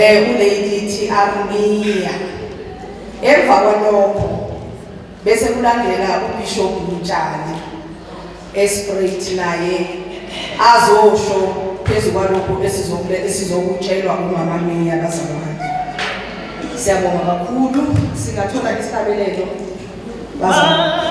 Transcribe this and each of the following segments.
uLady Armia. Emva kwalokho bese kulandela uBishop Mtshali Esprit naye azosho phezu kwalokho esizokutshelwa uMama Mia bazalwane. Siyabonga kakhulu singathola isabelelo bazalwane.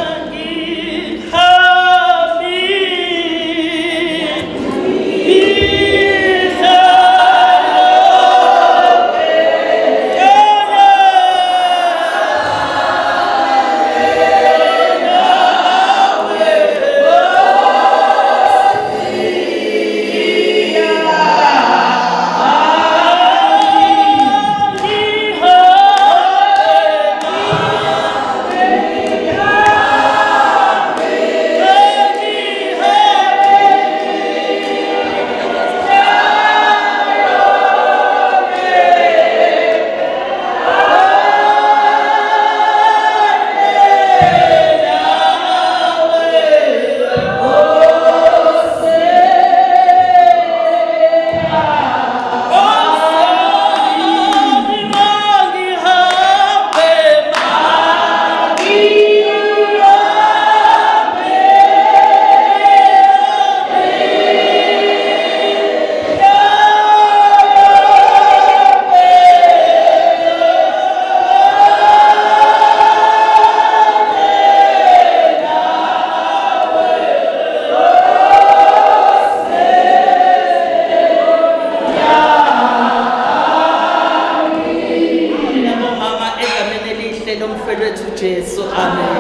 Jesu, amen.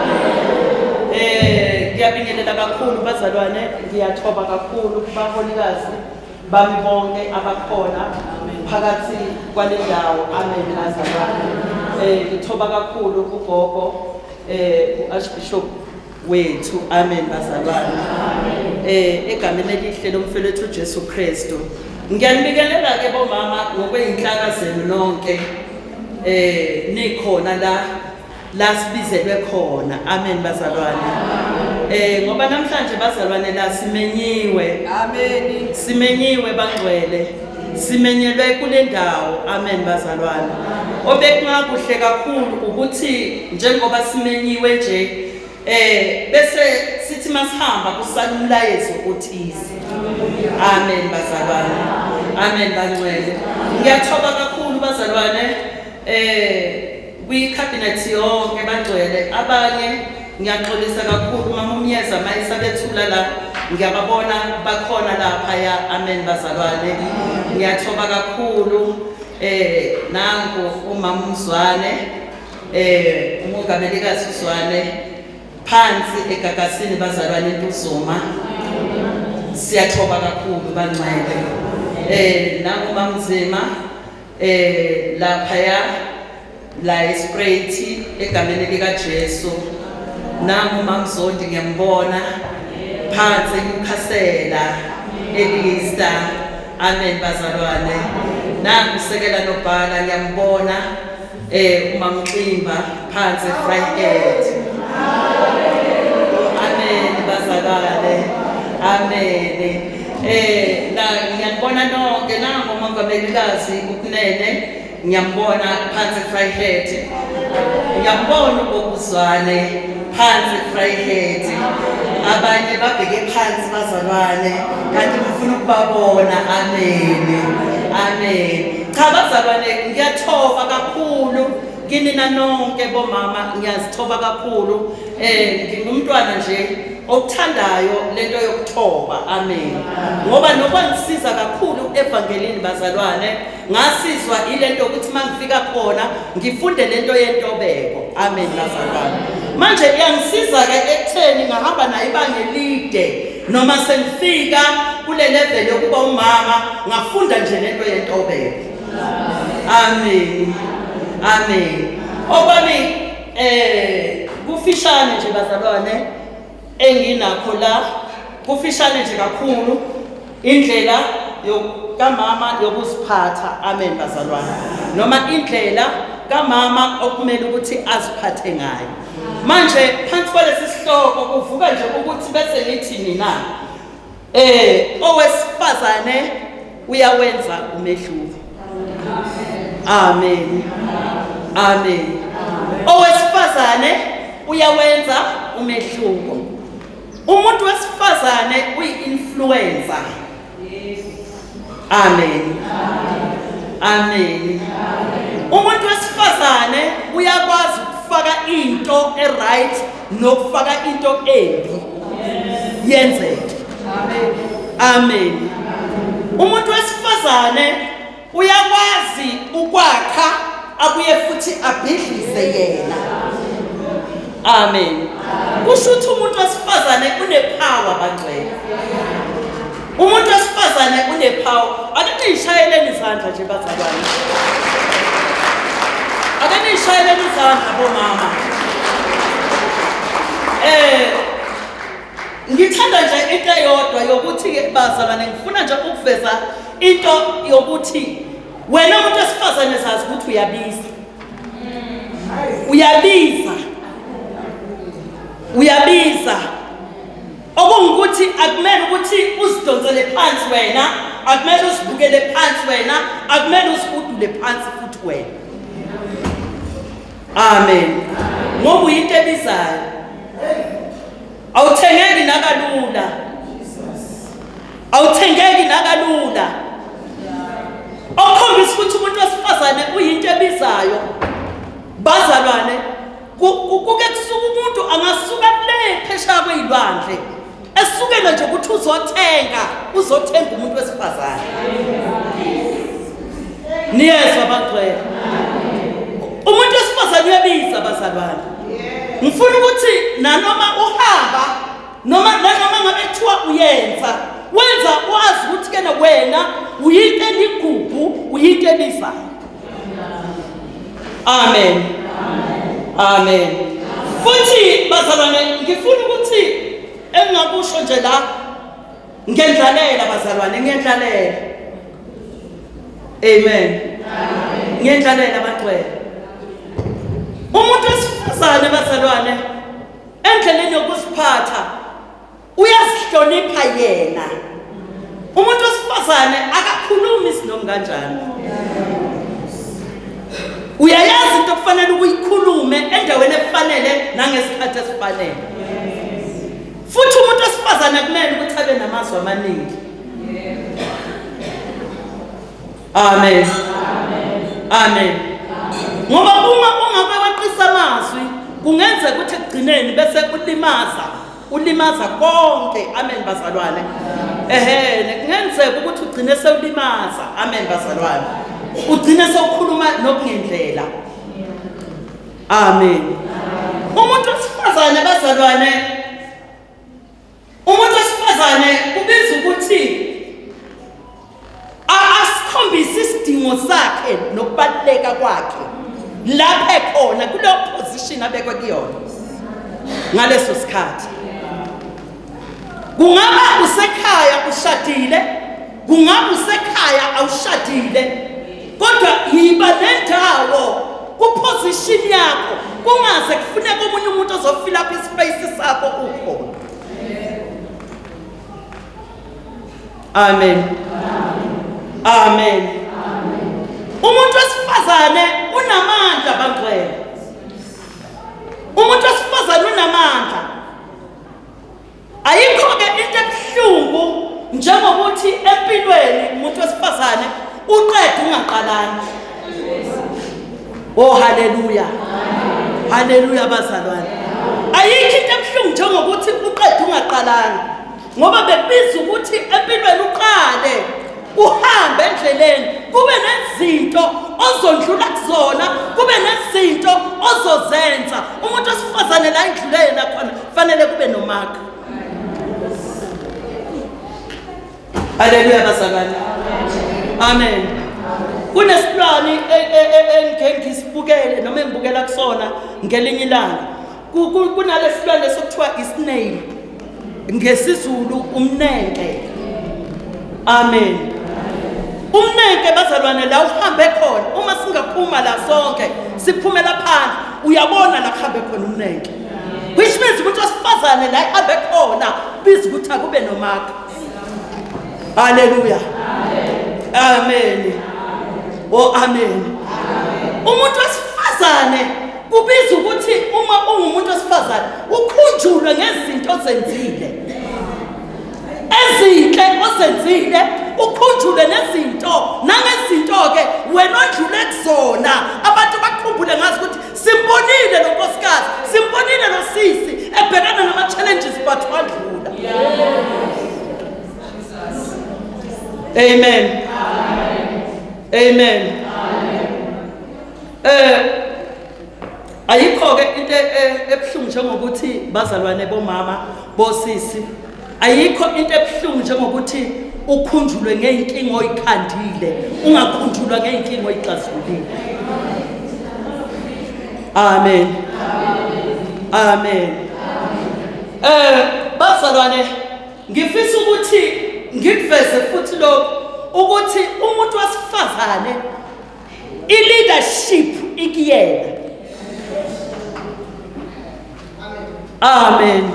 Ngiyabingelela kakhulu bazalwane, ngiyathoba kakhulu kubaholikazi bami bonke abakhona phakathi kwale ndawo, amen bazalwane. Ngithoba kakhulu ugogo uArchbishop wethu, amen bazalwane. Egameni elihle lomfowethu uJesu Kristu. Ngiyanibikelela ke bomama ngokweinhlaka zenu nonke nikhona la sibizelwe khona, amen bazalwane. Ngoba namhlanje bazalwane la simenyiwe, amen, simenyiwe bangcwele, simenyelwe kule ndawo, amen bazalwane. Obekungakuhle kakhulu ukuthi njengoba simenyiwe nje bese sithi masihamba kusala umlayezo othize, amen bazalwane, amen bangcwele. Ngiyathoba kakhulu bazalwane kwi-cabinet yonke bangcwele, abanye ngiyaxolisa kakhulu mama uMyeza mayisa bethula la, ngiyababona bakhona lapha ya, amen bazalwane. Ngiyathoba kakhulu nangu umama uMzwane umongamelikazi uZwane phansi egagasini bazalwane eNtuzuma. Siyathoba kakhulu bangcwele nangu uMamzima lapha ya la Esprit egameni lika Jesu. Nangu uMamzondi ngiyambona phansi eNyukhasela eLista, amen bazalwane. Nangu uSekela Nobhala ngiyambona uMamXimba phansi eFryhead, amen bazalwane, amen. Ngiyambona nonke nangu umongamelikazi uKunene ngiyambona phansi eFryhead, ngiyambona uBokuzwane phansi eFryhead. Abanye babheke phansi bazalwane kanti ngifuna ukubabona, amen, amen. Cha bazalwane ngiyathoba kakhulu kinina nonke bomama, ngiyazithoba kakhulu. Ngingumntwana nje okuthandayo lento yokuthoba, amen. Ngoba nokwangisiza kakhulu evangelini bazalwane, ngasizwa ilento ukuthi mangifika khona ngifunde lento yentobeko, amen bazalwane. Manje iyangisiza ke ekutheni ngahamba nayo ibanga elide noma sengifika kule level yokuba umama ngafunda nje lento yentobeko, amen, amen. Okwami kufishane nje bazalwane enginakho la, kufishane nje kakhulu indlela kamama yokuziphatha, amen bazalwane, noma indlela kamama okumele ukuthi aziphathe ngayo. Manje phansi kwalesi sihloko kuvuka nje ukuthi bese ngithi mina owesifazane uyawenza umehluko. Amen. Amen. Owesifazane uyawenza umehluko. Umuntu wesifazane uyi-influencer. Amen. Amen. Umuntu wesifazane uyakwazi ukufaka into e-right nokufaka into embi yenzeke. Amen. Umuntu wesifazane uyakwazi ukwakha abuye futhi abhidlize yena. Amen. Kusho ukuthi umuntu wesifazane unepower bangcwele. Umuntu wesifazane unepower. Ake nishayeleni izandla nje bazalwane. Ake nishayeleni izandla bomama. Ngithanda nje into eyodwa yokuthi ke bazalwane ngifuna nje ukuveza into yokuthi wena umuntu wesifazane sazi ukuthi uyabiza. Uyabiza. Uyabiza. Okungukuthi akumele ukuthi uzidonsele phansi wena, akumele uzibukele phansi wena, akumele uzibudule phansi futhi wena. Amen. Ngoba uyinto ebizayo. Awuthengeki nakalula. Awuthengeki nakalula. Okhombisa ukuthi umuntu wesifazane uyinto ebizayo. Bazalwane, kuke kusuka umuntu angasuka le phesheya kwezilwandle. Esukela nje ukuthi uzothenga umuntu wesifazane. Niyezwa bangcwele. Umuntu wesifazane uyabiza bazalwane. Ngifuna ukuthi nanoma uhamba noma ngabe kuthiwa uyenza, wenza wazi ukuthi kena wena uyinto eligugu, uyinto ebizayo. Amen. Amen. Futhi bazalwane ngifuna ukuthi engakusho nje la ngendlalela bazalwane, ngendlalela. Amen. Ngendlalela bangcwele. Umuntu wesifazane bazalwane endleleni yokuziphatha uyazihlonipha yena. Umuntu wesifazane akakhulumi isinom kanjani. Uyayazi into kufanele ukuyikhulume endaweni efanele nangesikhathi esifanele. Futhi umuntu wesifazane kumele ukuthi abe namazwi amaningi. Amen. Amen. Ngoba uma ungabe waqisa amazwi kungenza ukuthi ekugcineni bese ulimaza konke. Amen bazalwane. Kungenzeka ukuthi ugcine sewulimaza. Amen bazalwane. Ugcine sewukhuluma nokungendlela. Amen. Umuntu wesifazane bazalwane, umuntu wesifazane kubiza ukuthi asikhombise isidingo sakhe nokubaluleka kwakhe lapha ekhona kule position abekwe kuyona ngaleso sikhathi. Kungaba usekhaya ushadile, kungaba usekhaya awushadile, kodwa yiba nendawo kuposition yakho, kungaze kufuneka omunye umuntu ozofila up ispace sakho ukhona. Amen. Amen. Umuntu wesifazane unamandla bangcwele. Umuntu wesifazane unamandla. Ayikho ke into ebuhlungu njengokuthi empilweni umuntu wesifazane uqeda ungaqalani. Oh haleluya. Haleluya bazalwane. Ayikho into ebuhlungu njengokuthi uqeda ungaqalani. Ngoba bebiza ukuthi empilweni uqale uhambe endleleni kube nezinto ozondlula kuzona, kube nezinto ozozenza. Umuntu wesifazane la endluleni khona fanele kube nomakha. Haleluya bazalwane. Amen. Kunesilwane engike ngisibukele noma engibukela kusona ngelinye ilanga. Kunalesilwane sokuthiwa isnail. NgesiZulu umnenke. Amen. Umnenke bazalwane la uhambe khona, uma singaphuma la sonke siphumela phandle uyabona la kuhambe khona umnenke. Which means umuntu wesifazane la ihambe khona biza ukuthi akube nomakha. Haleluya. Amen. Oh amen. umuntu wesifazane kubiza ukuthi uma ungumuntu wesifazane ukhunjulwe ngezinto ozenzile ezinhle ozenzile, ukhunjulwe nezinto nangezinto-ke wena ondlule kuzona abantu bakhumbule ngazi ukuthi simbonile lo nkosikazi, simbonile lo sisi ebhekana nama-challenges but wadlula. Amen. Amen. Ayikho-ke into ebuhlungu njengokuthi bazalwane bomama bosisi, ayikho into ebuhlungu njengokuthi ukhunjulwe ngey'nkinga oyikhandile ungakhunjulwa ngey'nkinga oyixazulile. Amen. Amen. Bazalwane, ngifisa ukuthi ngikuveze futhi lokho ukuthi umuntu wesifazane i-leadership ikuyena. Amen.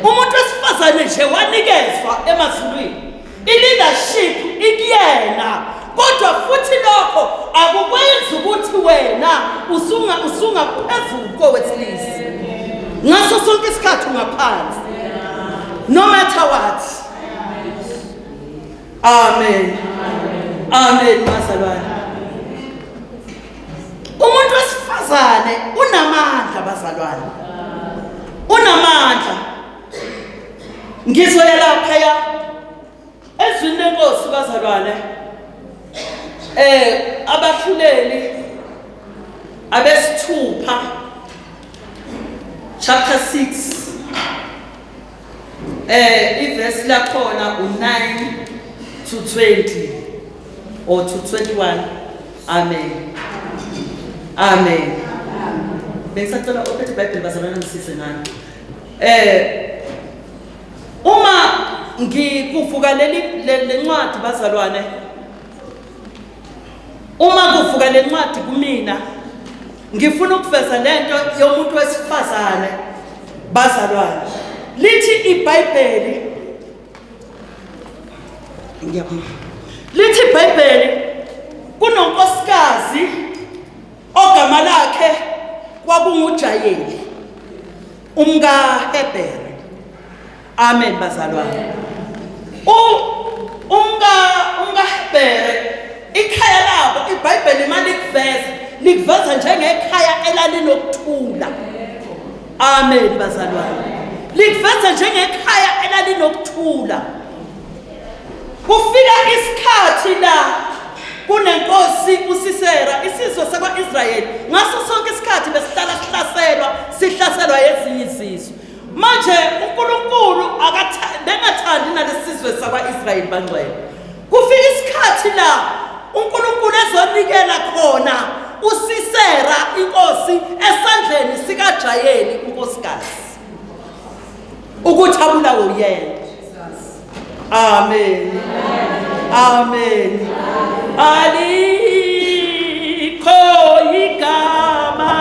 Umuntu wesifazane nje wanikezwa emazulwini, i-leadership ikuyena, kodwa futhi lokho akukwenzi ukuthi wena usunga phezulu kowesilisa ngaso sonke isikhathi ungaphansi, no matter what. Amen. Amen. Bazalwane, umuntu wesifazane unamandla. Bazalwane, unamandla. Ngizoya laphaya ezwini lenkosi bazalwane, abahluleli abesithupha chapter 6 iverse lakhona u9 to 20 or to 21. Amen. Amen. Bengisacela ophethe iBhayibheli bazalwane ngisise ngani. Uma ngikuvuka le ncwadi bazalwane, uma kuvuka le ncwadi kumina ngifuna ukuveza lento yomuntu wesifazane bazalwane. Lithi iBhayibheli, lithi iBhayibheli kunonkosikazi ogama lakhe kwakunguJayeli umkaHebhere. Amen bazalwane. umkaHebhere ikhaya labo iBhayibheli malikuveza njengekhaya elalinokuthula. Amen bazalwane. Likuveza njengekhaya elalinokuthula. Kufika isikhathi la kunenkosi uSisera, isizwe sakwa-Israyeli ngaso sonke isikhathi besihlala sihlaselwa ezinye izizwe. Manje uNkulunkulu bengathandi nalesizwe sakwa-Israyeli bangcwele. Kufika isikhathi la uNkulunkulu ezonikela khona uSisera inkosi esandleni sikaJayeli unkosikazi ukuthi abulawe uyena. Amen. Amen. Alikho igama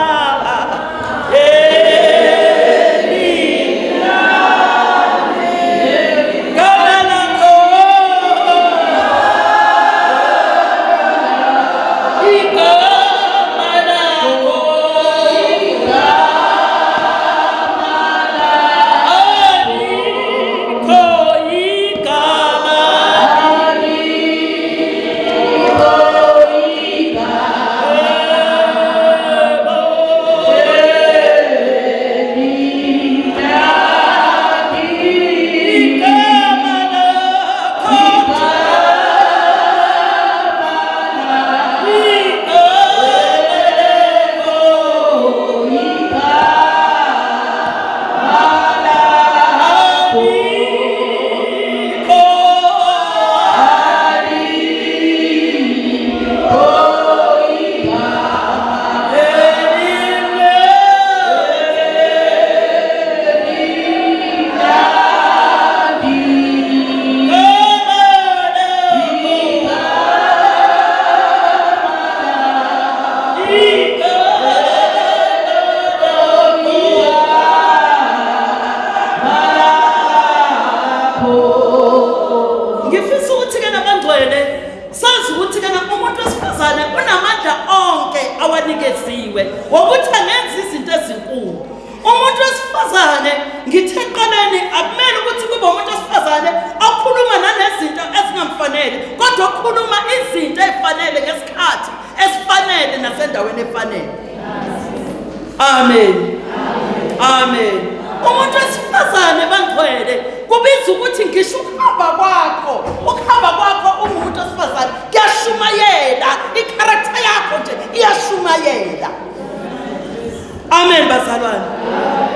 awengeziwe wokuthi angenza izinto ezinkulu. Umuntu wesifazane ngithe eqaleni akumele ukuthi kube umuntu wesifazane okhuluma nanezinto ezingamfanele, kodwa okhuluma izinto ezifanele ngesikhathi esifanele nasendaweni efanele. Amen. Amen. Umuntu wesifazane bangcwele kubiza ukuthi ngisho ukuhamba kwakho umuntu wesifazane kuyashumayela, i-character yakho nje iyashumayela. Amen bazalwane.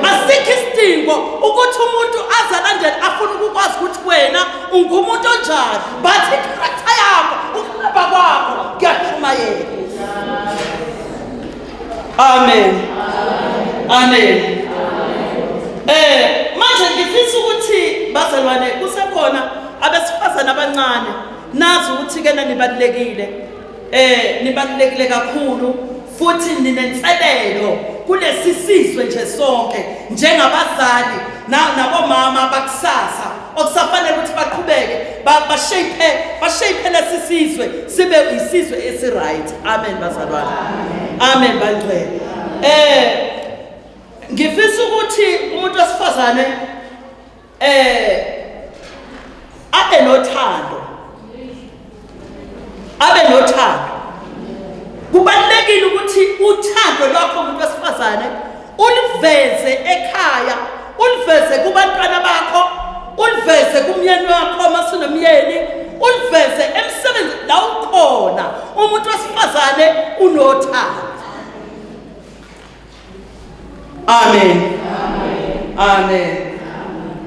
Asikho isidingo ukuthi umuntu azalandele afuna ukukwazi ukuthi wena ungumuntu onjani, but i-character yakho, ukuhamba kwakho kuyashumayela. Amen. Amen. Manje ngifisa ukuthi bazalwane kusekhona abesifazana abancane nazi ukuthi ke nibalulekile kakhulu futhi ninenselelo kulesi sizwe nje sonke njengabazali nabomama bakusasa okusafanele ukuthi baqhubeke bashape lesi sizwe sibe isizwe esiright. Amen bazalwane. Amen bangcwele. Ngifisa ukuthi umuntu wesifazane abe nothando. Kubalulekile ukuthi uthando lwakho umuntu wesifazane uliveze ekhaya, uliveze kubantwana bakho, uliveze kumyeni wakho masunomyeni, uliveze emsebenzini la ukhona. Umuntu wesifazane unothando. Amen. Amen.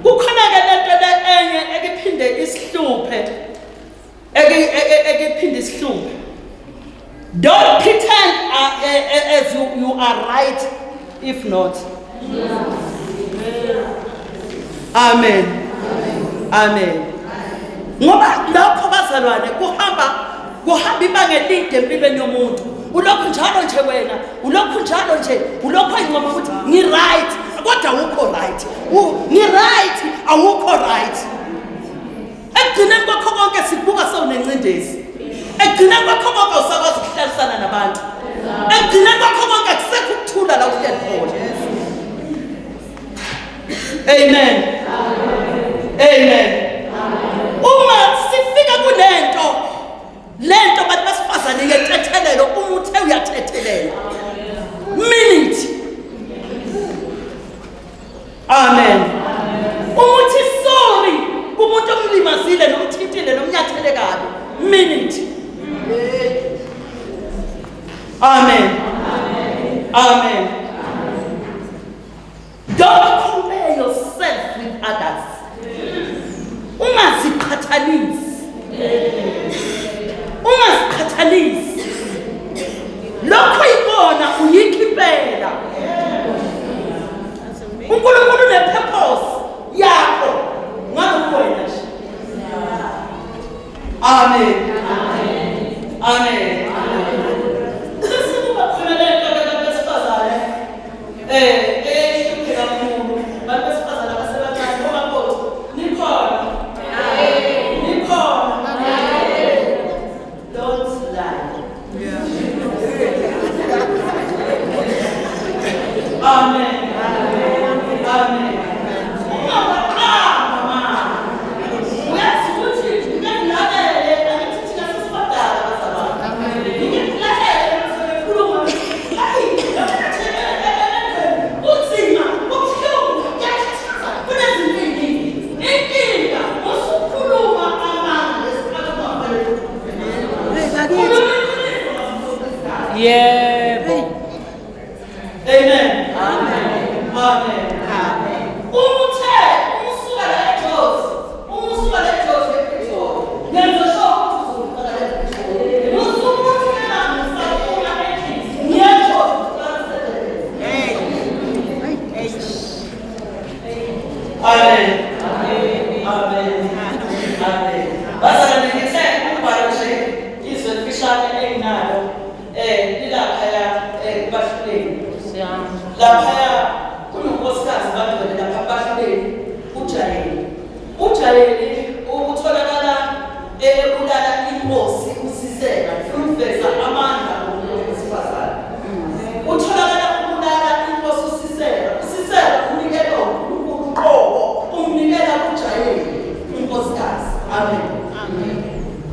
Kukhona ke lento enye ekiphinde isihluphe. Don't pretend as you are right if not. Amen. Amen. Ngoba lokho bazalwane kuhamba ibanga elide empilweni yomuntu. Ulokhu njalo nje wena, ulokhu njalo nje, ulokhu ayinqoma ukuthi ngi right kodwa awukho right. Ngi right awukho right. Ekugcineni kwakho konke sibuka sewunencindezi. Ekugcineni kwakho konke usakwazi ukuhlalisana nabantu. Ekugcineni kwakho konke akusekho ukuthula la uhleli khona. Amen. Amen. Uma sifika lento bantu basifazane ngethethelelo umuntu uyathethelela. Minute. Amen. Umuthi sorry kumuntu omlimazile nomthintile nomnyathele kabi. Minute. Amen. Amen. Don't compare yourself with others. Ungaziqhathanisi. Lokho ikona uyikhiphela. uNkulunkulu une-purpose yakho ngalo wena nje. Amen. Amen. Sesikuba khona lento abantu besifazane ehluphe kakhulu abantu besifazane abasebancane ngoba kodwa nikhona. Don't lie. Amen. Amen. Yebo. Amen. Amen. Amen. Amen. Umusuka la eJozi ePitoli. Ngenza sure ukuthi uzovuka la ePitoli. Usukuthi mina ngisafuna eJozi. Amen. Amen. Amen. Bazalwane ngithe ukubhala nje izwe lifishane enginalo ilaphaya kubahluleli. Laphaya kunonkosikazi bangcwele lapha abahluleli uJayeli utholakala ebulala inkosi uSiseka ufuna ukuveza amandla ngomuntu wesifazane.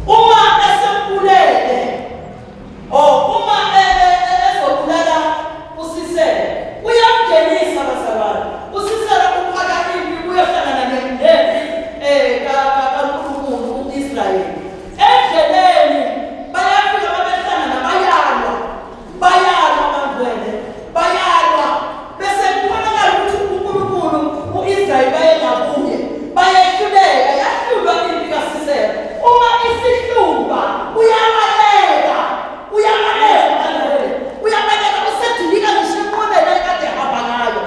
Uma esempulele uma ezobulala uSisele uyamngenisa bazalwane. uSisele uphakamile uyohlangana nempi kaNkulunkulu uIsrayeli. Endleleni bayafika babehlangana bayalwa bangcwele bayalwa bese kubonakala ukuthi uNkulunkulu uIsrayeli bayengabuye bayehluleka yahlulwa impi kaSisele. Uma isihlulwa uyabaleka usedilika ngisho inqwebela ekade ehamba ngayo.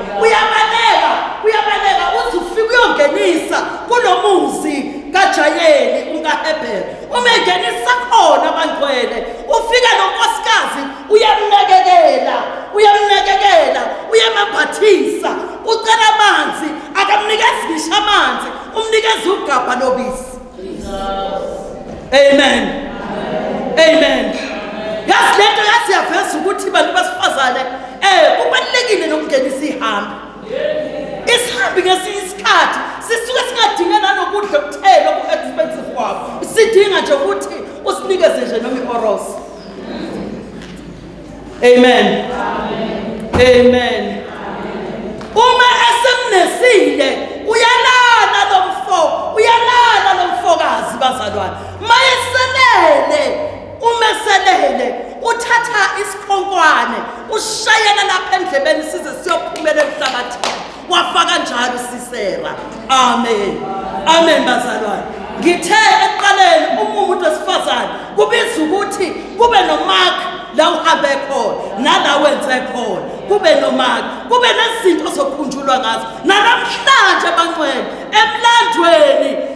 Uyabaleka uthi ufike uyongenisa kulomuzi kaJayeli umkaHebheri. Uma engenisa khona abangcwele ufika nonkosikazi uyamnakekela uyamabhathisa ucela amanzi akamnikezi ngisho amanzi umnikeza ugabha lobisi. Amen. Yazi lento yasiyaveza ukuthi bantu basifazane kubalekile nokungenisa ihambi. Isihambi ngesinye isikhathi sisuke singadinga nanokudla okuthela oku-expensive kwabo. Sidinga nje ukuthi usinikeze nje noma ihorosi. Amen. Uma esemnesile uyalala lo mfokazi bazalwane. Umeselele uthatha isikhonkwane ushayela lapha endlebeni size siyophumela emhlabathini. Wafaka njalo uSisera. Amen bazalwane. Ngithe ekuqaleni umuntu wesifazane kubiza ukuthi kube noMark la uhambe khona nala wenze khona. Kube noMark, kube nezinto zokukhunjulwa ngazo. Namhlanje bangcwele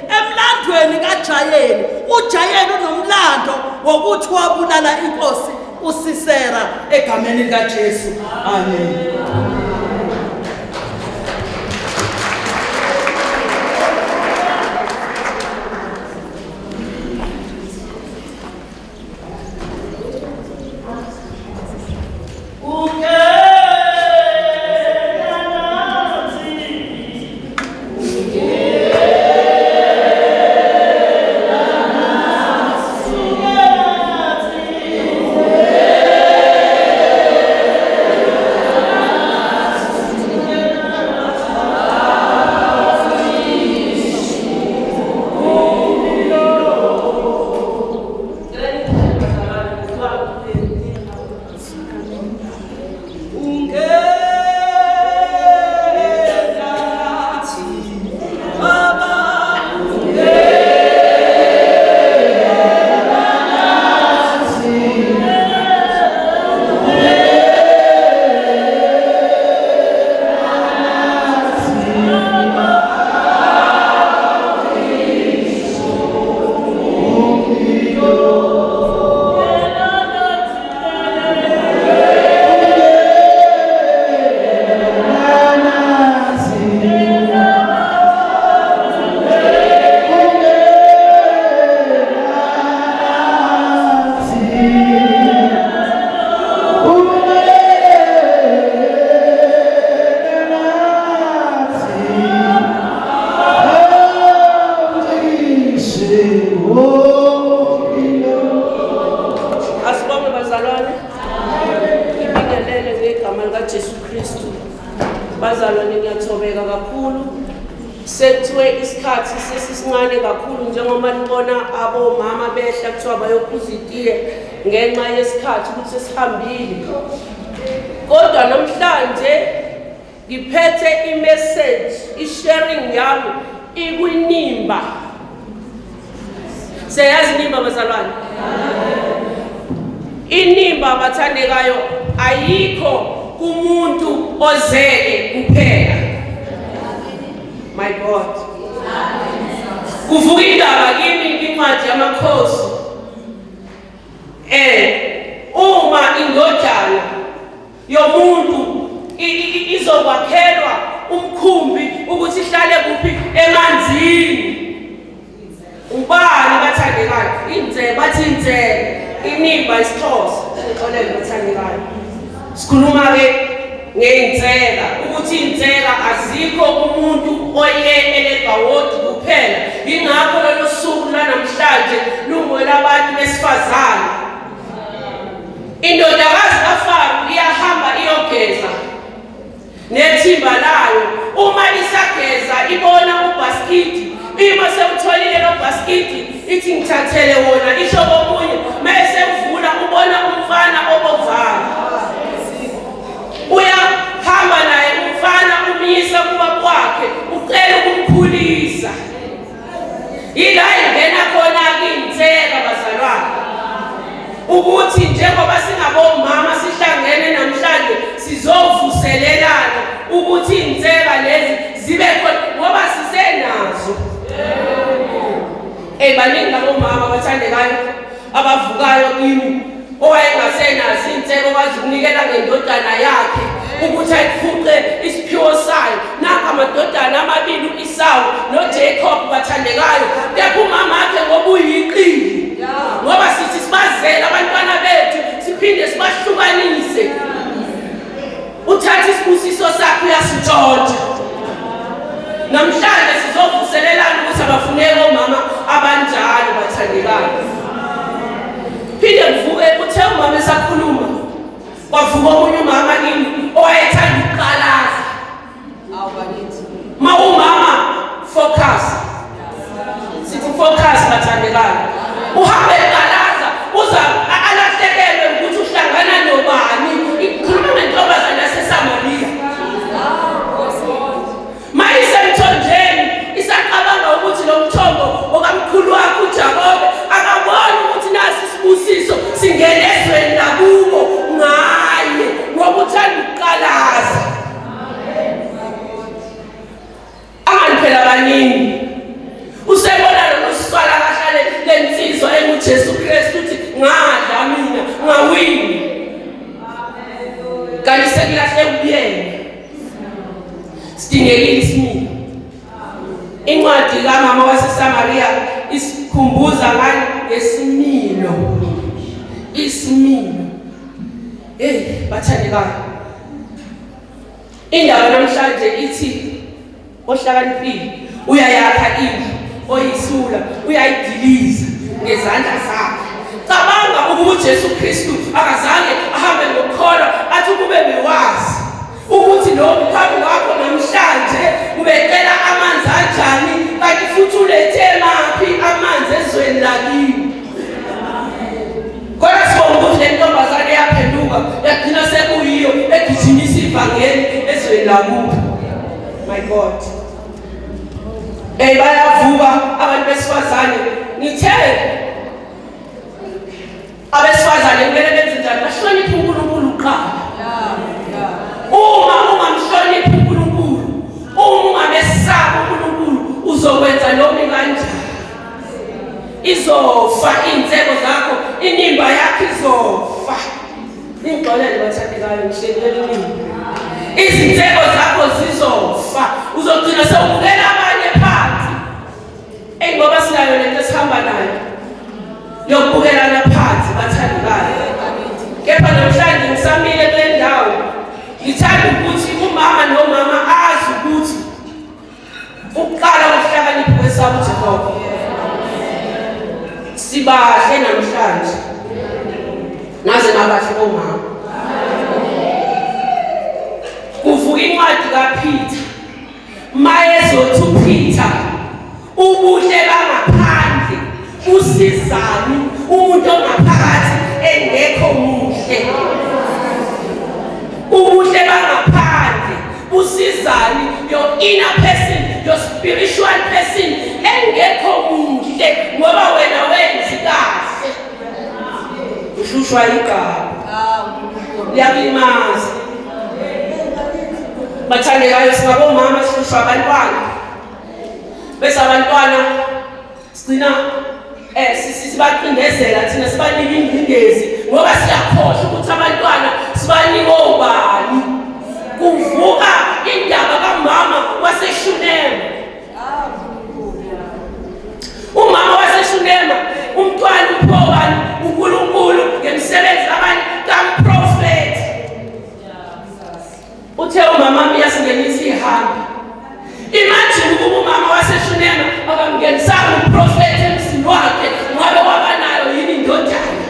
emlandweni kaJayeli. uJayeli unomlando wokuthi wabulala inkosi uSisera egameni likaJesu. Amen. Bazalwane ngiyathobeka kakhulu sekuthiwe isikhathi sesisincane kakhulu njengoba nibona abomama behla kuthiwa bayophuza itiye ngenxa yesikhathi ukuthi sesihambile. Kodwa namhlanje ngiphethe imessage isharing yami ikwinimba. Seyazi inimba bazalwane? Inimba bathandekayo ayikho kumuntu ozele kuphela. My God. Kuvuka indaba kimi incwadi yamakhosi. Uma indodana yomuntu izokwakhelwa umkhumbi ukuthi ihlale kuphi emanzini. Ubani bathandekayo? Bathi inzele. Inimba isixhosa. Ngixolele bathandekayo. Sikhuluma ngey'nsela ukuthi iy'nsela azikho umuntu oye elebhawodi kuphela. Yingakho lolo suku ithi ngithathele wona isho komunye mase uvula ubona umfana obovana uyahamba naye umfana umyisa kuba kwakhe ucela ukumkhulisa ila ingena khona inseka bazalwane ukuthi njengoba singabomama sihlangene namhlanje sizovuselelana ukuthi inseka lezi zibe khona ngoba sisenazo baningi abomama bathandekayo abavukayo kimi owayengasenazo inseko okwazi ukunikela ngendodana yakhe ukuthi ayiphuce isiphiwo sayo naka amadodana amabili uIsawu noJacob bathandekayo kepha umama wakhe ngoba uyiqili ngoba sithi sibazele abantwana bethu siphinde sibahlukanise uthatha isibusiso sakhe uyasitshontsha namhlanje sizovuselelana ukuthi abafuneki omama abanjalo bathandekayo phinde mvuke uthe umama esakhuluma kwavuka omunye umama kimi owayethanda ukuqalaza umama focus sithi focus bathandekayo uhambe eqalaza uza alahlekelwe ukuthi uhlangana nobani ikhuluma ngentombazana yaseSamaria mayisemthonjeni isaqabanga ukuthi lo mthombo okamkhulu wakhe uJakobe akaboni ukuthi nasi isibusiso singenezweni nakubo ngaye ngoba uthanda ukuqalaza phela abaningi usebona lo siswala kahlale lensizwa enguJesu Kristu uthi ngadla mina ngawini kanti sekulahle ubuyena sidingekile isimilo incwadi kaMama waseSamaria isikhumbuza ngani ngesimilo isimilo bathandekayo indaba namhlanje ithi ohlakaniphile uyayakha indlu oyisula uyayidiliza ngezandla zakhe cabanga ukuba uJesu Kristu akazange ahambe ngokukholwa athi kube bewazi ukuthi lo phambi kwakho namhlanje ubecela amanzi anjani kanti futhi ulethe maphi amanzi ezweni lakini kodwa sibonga ukuthi le ntombazane yaphenduka yagcina sekuyiyo egijimisa ivangeli ezweni lakubo my God bayavuka abantu besifazane ngithe abesifazane kumele benze njani bahloniphe uNkulunkulu uqala uma ungamhloniphi uNkulunkulu uma ungamesaba uNkulunkulu uzokwenza noma kanjani izofa inseko zakho inimba yakho izofa ingxolele bathandekayo ngihlelele izinseko zakho zizofa uzogcina sewubukela abanye phansi ngoba sinayo lento esihamba nayo yokubukelana phansi bathandekayo kepha namhlanje ngisamile kule ndawo ngithanda ukuthi umama nomama azi ukuthi ukuqala ukuhlakanipha kwesabo uJehova sibahle namhlanje naze nabahle bomama kuvuka incwadi kaPeter mayezothi uPeter ubuhle bangaphandle usizani umuntu ongaphakathi engekho muhle ubuhle bangaphandle usizani your inner person your spiritual person engekho muhle ngoba wena wenzi kahle ushushwa igaba liyakulimaza bathandekayo singabomama sihlushwa abantwana bese abantwana sigcina sibaqindezela thina sibanika ingcindezi ngoba siyakhohlwa ukuthi abantwana sibanika obani kuvuka indaba kaMama waseShunema umama waseShunema umntwana uphobani uNkulunkulu ngemsebenzi abanye kamprofeti uthe umama yasingenisa ihamba imagine ukuba umama waseShunema akamngenisanga umprofeti emsini wakhe ngabe wabanayo yini indodana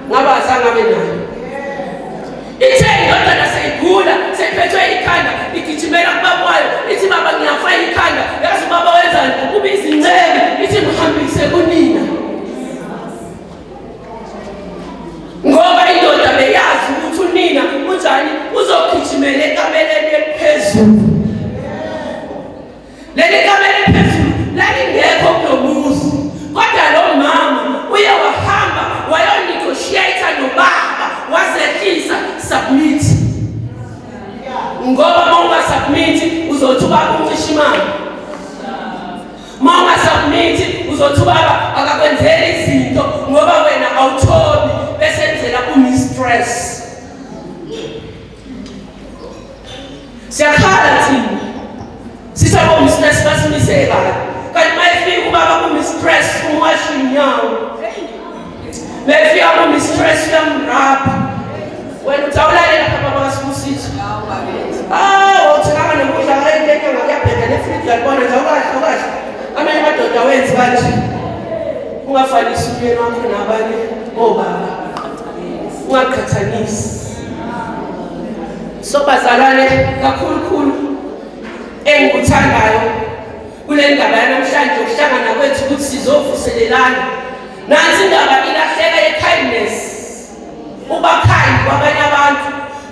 ngaba azange abe nayo ithe indodana seyigula seyiphethwe ikhanda igijimela kubaba wayo ithi baba uzothi ubaba akakwenzela izinto ngoba wena awuthobi bese enzela umistress. Siyakhala thina sisabo mistress basimiseka kanti mayifika ubaba ku-mistress umwasha inyawo mayifika ku-mistress uyamrapha wena utawulalela pha babasibusisa uthenganga nokudla ngalenyanga kuyabheda nefriji uyalibona nje awukahle amanye amadoda wenzi kanje ungafanisi umyeni wakho nabanye obaba ungaqhathanisi. So bazalwane kakhulukhulu engikuthandayo kule ndaba yanamhlanje ukuhlangana kwethu ukuthi sizovuselelana nansi indaba ilahleka ye-kindness, uba kind kwabanye abantu.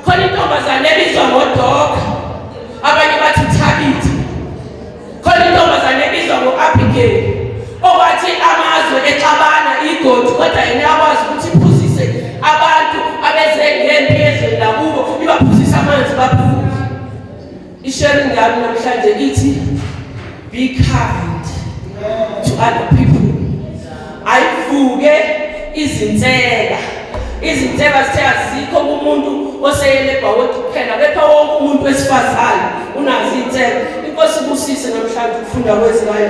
Khona intombazane ebizwa ngoDoka, abanye bathi Thabitha. Khona intombazane ebizwa ngo-Abigail okwathi amazwe exabana igodi kodwa yena yakwazi ukuthi iphuzise abantu abeze ngempi ezweni lakubo ibaphuzise amanzi baphuze. I-sharing yami namhlanje ithi be kind to other people. Ayivuke izinseka zithe azikho kumuntu oseyele ebhawodi kuphela kepha wonke umuntu wesifazane unazo iy'nseka. Inkosi ibusise namhlanje ukufunda kwezikayo.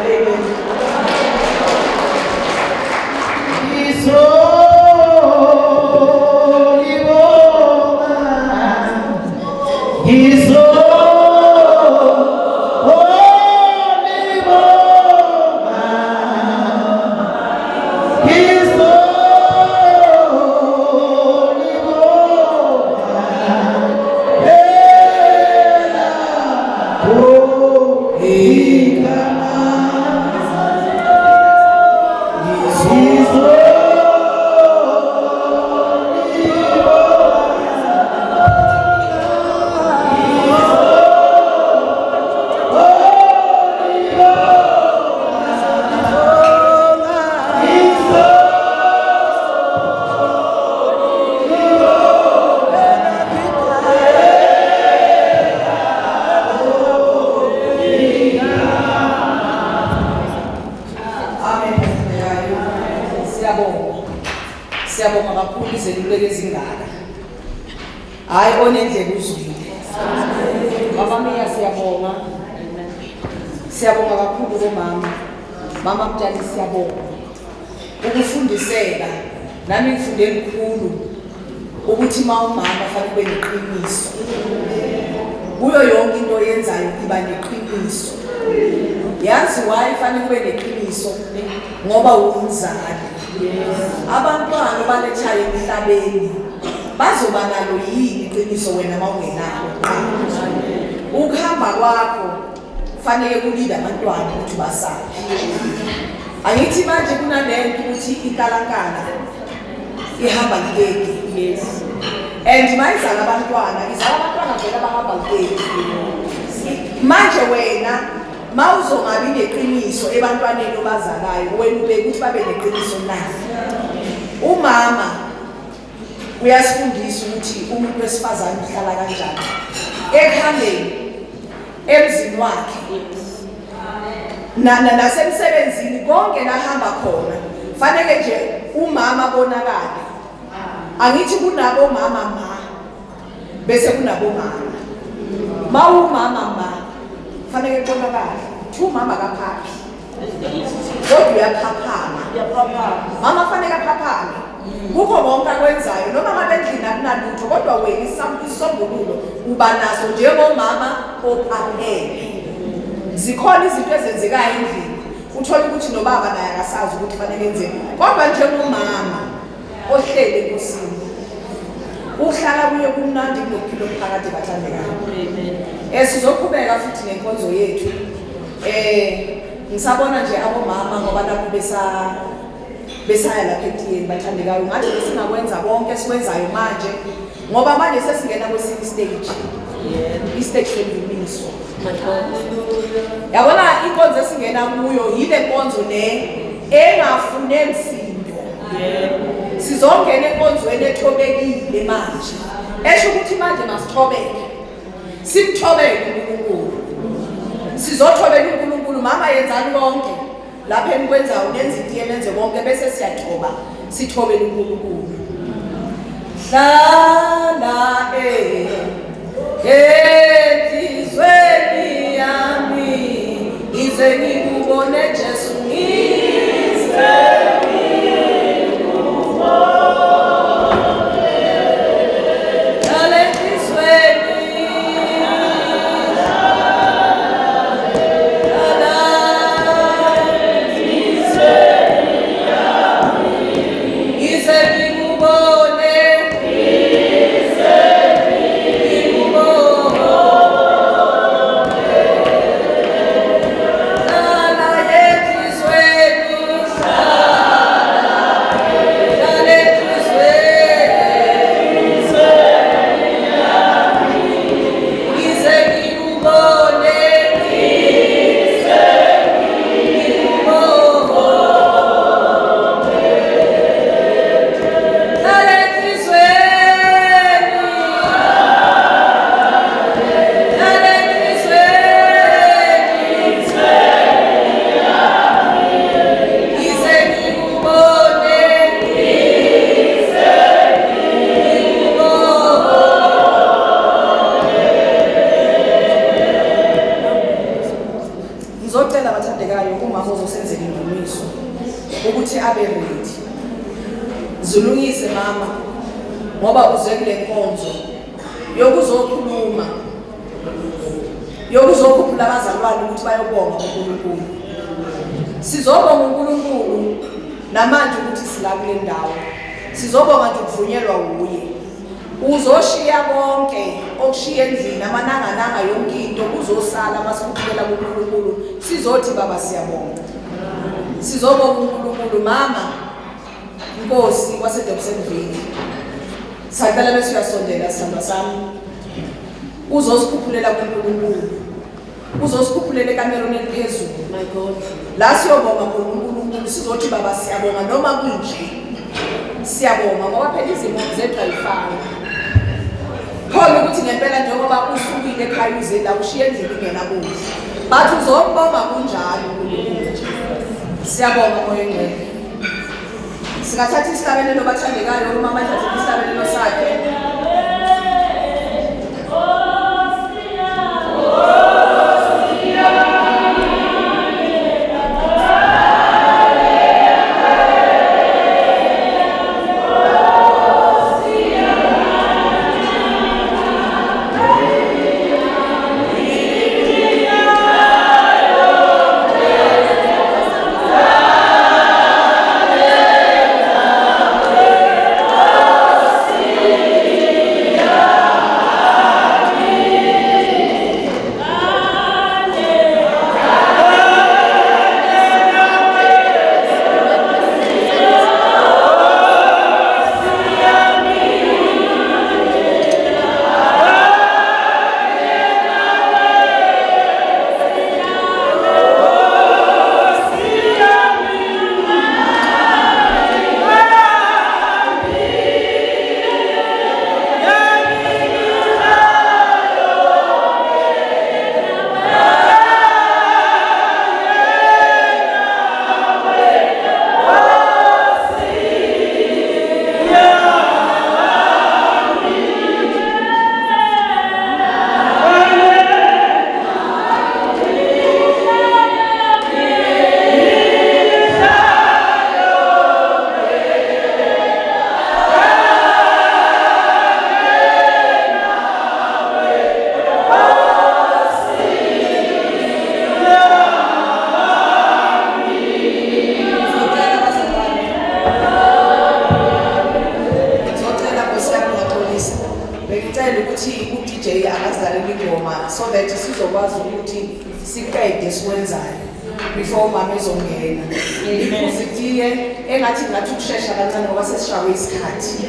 Siyabonga kakhulu izeluleko ezingaka. Hayi onendlela uzwile. Mama Mia siyabonga. Siyabonga kakhulu komama. Mama Mtali siyabonga. Ukufundiseka nami ngifunde kakhulu ukuthi umama fanele ube neqiniso. Kuyo yonke into oyenzayo iba neqiniso. Yazi why fanele ube neqiniso ngoba umzali. Abantwana balethayo emhlabeni bazoba nalo yini iqiniso wena mawungenalo? Ukuhamba kwakho fanele kulinde abantwana ukuthi basazi. Angithi manje kunalento ukuthi inkalankala ihamba ngeke. Yes. And mayizala abantwana vele abahamba ngeke. Manje wena mawuzongabi neqiniso ebantwaneni obazalayo wena ubeke ukuthi babe neqiniso nayo. Umama uyasifundisa ukuthi umuntu wesifazane uhlala kanjani ekhambeni emzini wakhe nasemsebenzini konke lahamba khona fanele nje umama bonakale. Angithi kunabo mama bese kunabo mama umama fanele bonakale umama kaphaphi kodwa uyaphaphama. Mama fanele aphaphame kukho konke akwenzayo noma ngabe endlini akunalutho kodwa wena isombululo uba naso njengomama ophapheme. Zikhona izinto ezenzekayo endlini uthola ukuthi nobaba naye akasazi ukuthi fanele enzeni kodwa njengomama ohlele enkosini uhlala kuye kumnandi kunokuphila phakathi bathandekayo. Sizoqhubeka futhi nenkonzo yethu. Ngisabona nje abomama ngoba lapho besaya lapha etiyeni bathandekayo ngathi singakwenza konke sikwenzayo manje ngoba manje sesingena kwesinye stage. I-stage semvumiso. Yabona inkonzo esingena kuyo yile nkonzo engafune msindo. Sizongena enkonzweni ethobekile manje. Esho ukuthi manje masithobeke. Simthobeke uNkulunkulu. Sizothobeka uNkulunkulu mama yenzani konke. lapha enikwenzayo nenza itiye nenze konke bese siyathoba sithobele uNkulunkulu. Hlala enhlizweni yami ize ngikubone Jesu ukuthi abe ready. Zulungise mama ngoba uze kule nkonzo yokuzokhuluma yokuzokhuphula abazalwane ukuthi bayobonga uNkulunkulu. Sizobonga uNkulunkulu namanje ukuthi sila kule ndawo. Sizobonga nje ukuvunyelwa uye. Uzoshiya konke okushiya endlini amananga yonke into kuzosala masikhuphela kuNkulunkulu. Sizothi baba siyabonga. Sizobonga uNkulunkulu mama Nkosi waseDobsonville. Sacela bese uyasondela sihamba sami. Uzosikhuphula kuNkulunkulu. Uzosikhuphula ekamerweni eliphezulu. My God. La siyobonga uNkulunkulu sizothi baba siyabonga noma kunje. Siyabonga ngoba phela izimo zethu ayifani. Khona ukuthi ngempela njengoba usukile ekhaya uze la ushiye endlini ingenakudla. Bathi uzobonga kunjalo uNkulunkulu. Siyabonga moya ngcwele. Singathatha isihlabelelo bathandekayo umama athathe isihlabelelo sakhe. So that sizokwazi ukuthi siqede sikwenzayo before mama ezongena. Iphuzitie engathi ukusheshsha kancane ngoba sesishawe isikhathi.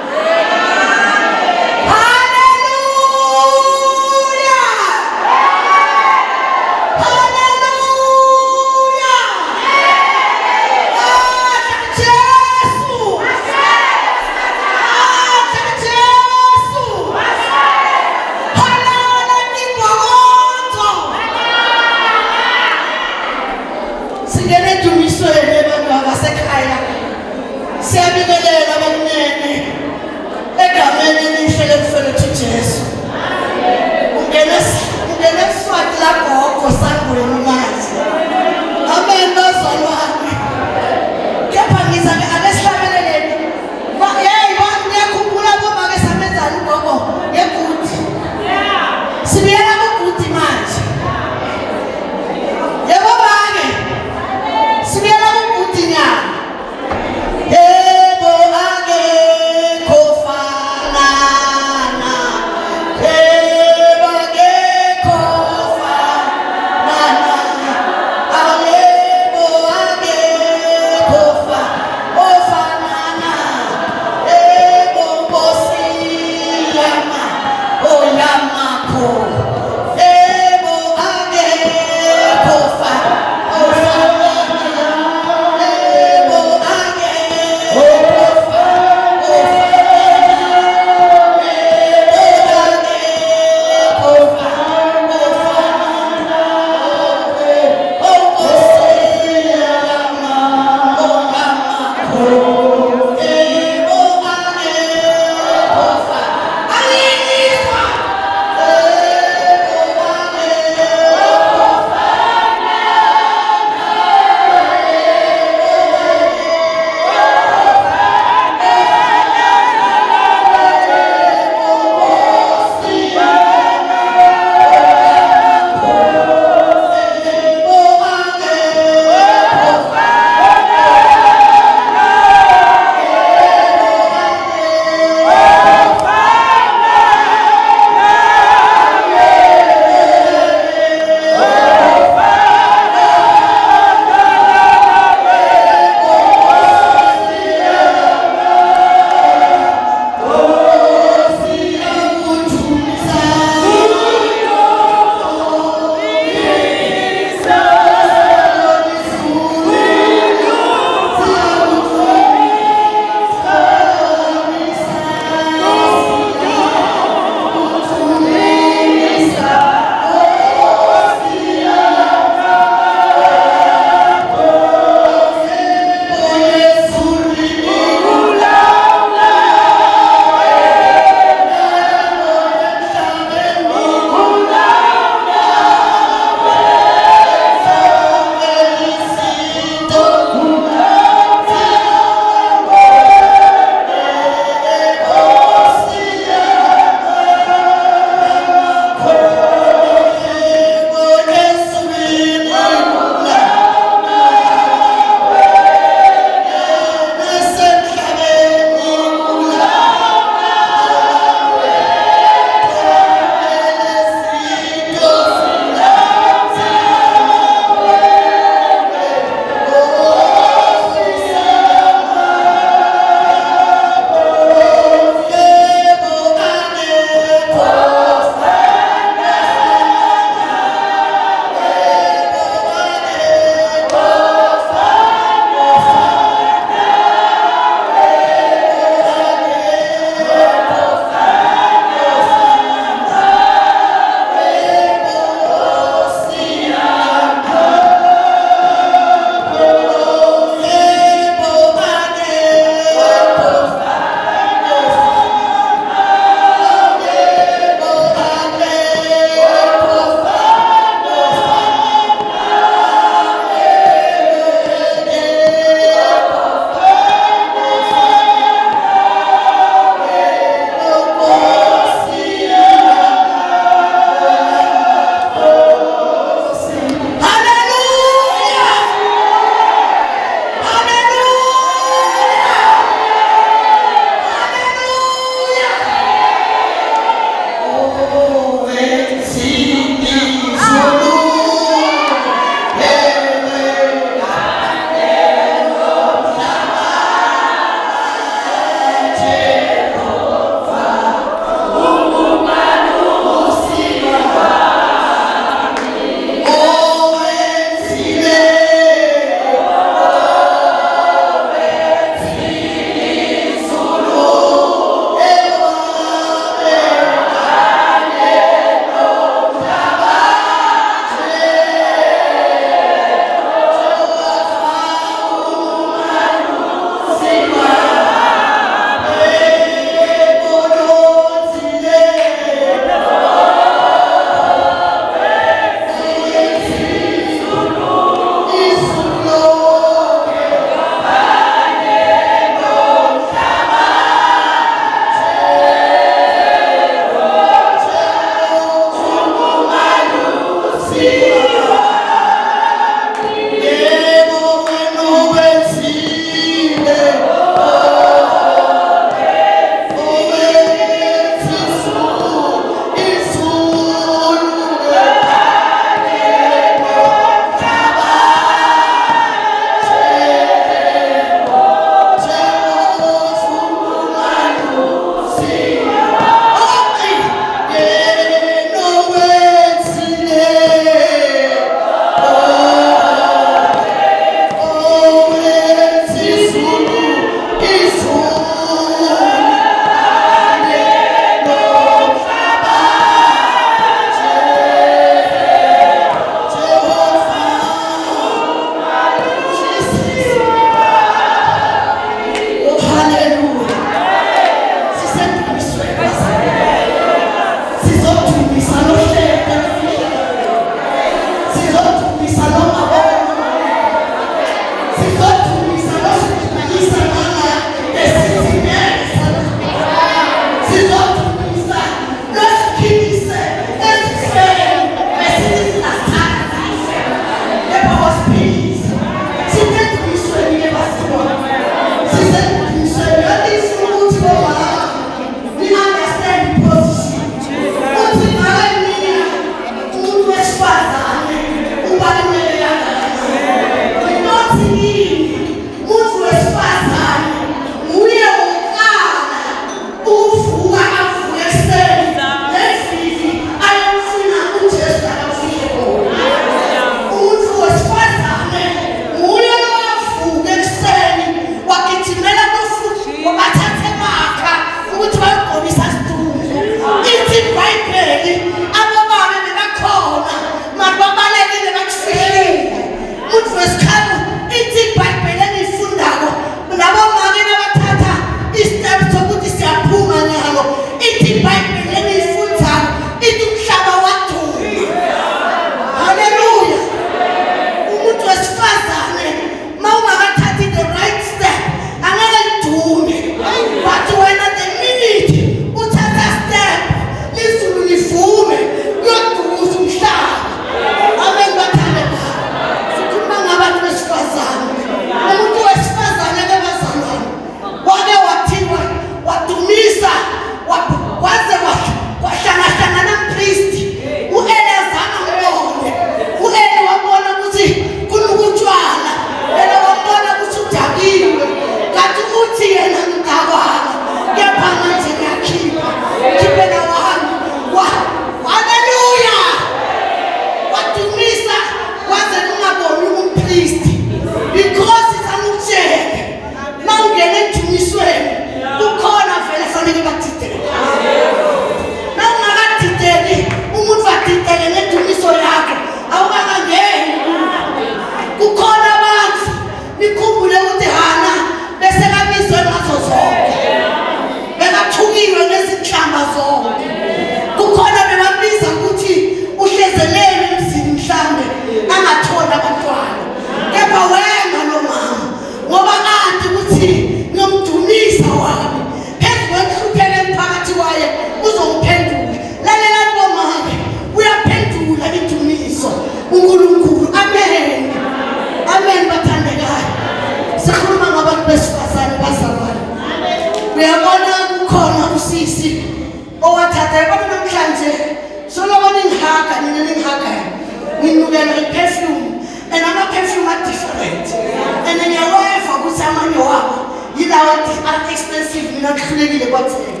kwathini.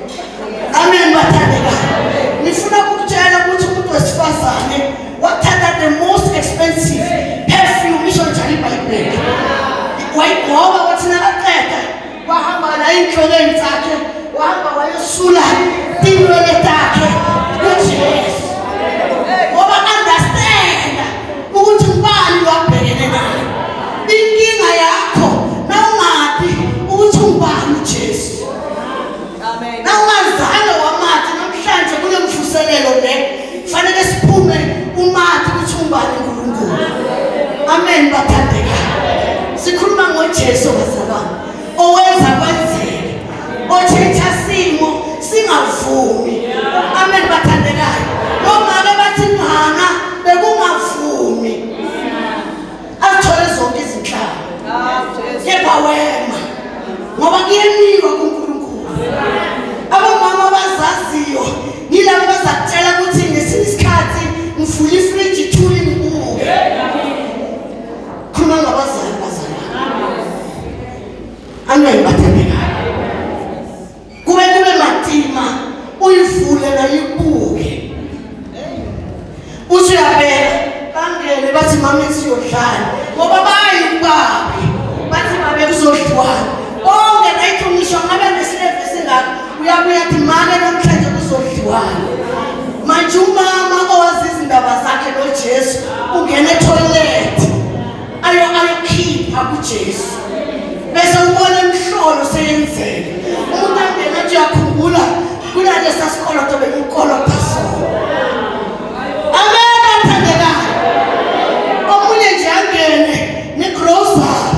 Amen bathandeka. Ngifuna ukutshela ukuthi umuntu wesifazane wathatha the most expensive perfume isho njalo iBhayibheli. Wayigcoba wathi nakaqeda wahamba la enhlokweni zakhe wahamba wayosula tinwele takhe kuJesu. Ngoba understand ukuthi ubani wabhekene naye. Inkinga yakho nawungathi ukuthi ubani uJesu. Amen. Nawungazange wamathi namhlanje kule mvuselelo le kufanele siphume umathi ukuthi ubani uNkulunkulu. Amen bathandeka. Sikhuluma ngoJesu bazalwane. Owenza kwenzeke. Otshintsha simo singavumi. Amen bathandekayo. Noma bathi ngana bekungavumi. Athole zonke izinhlanga. Kepha wema. Ngoba kuyenikwa kuNkulunkulu. Abomama abazaziyo yilabo bazakutshela ukuthi ngesinye isikhathi ngifuna ifriji ithule ngibuke. Khuluma ngabazali bazalwane. Amen bathandekayo. Kube matima uyivule na ibuke. Usuyabeka bangene bathi mama siyodlala ngoba bayikubabi bathi babe kuzodlwana. Bonke nayithi ngisho ngabe nesileve singaka uyabuya athi mama namhlanje kuzodliwana. Manje umama owazi izindaba zakhe noJesu ungena etoilet ayokhipha kuJesu. Bese ubona imhlolo seyenzeke. Umuntu angena nje yakhumbula kunalesa sikolo tobe inkolo phasona. Amen bathandekayo. Omunye nje angene negrocery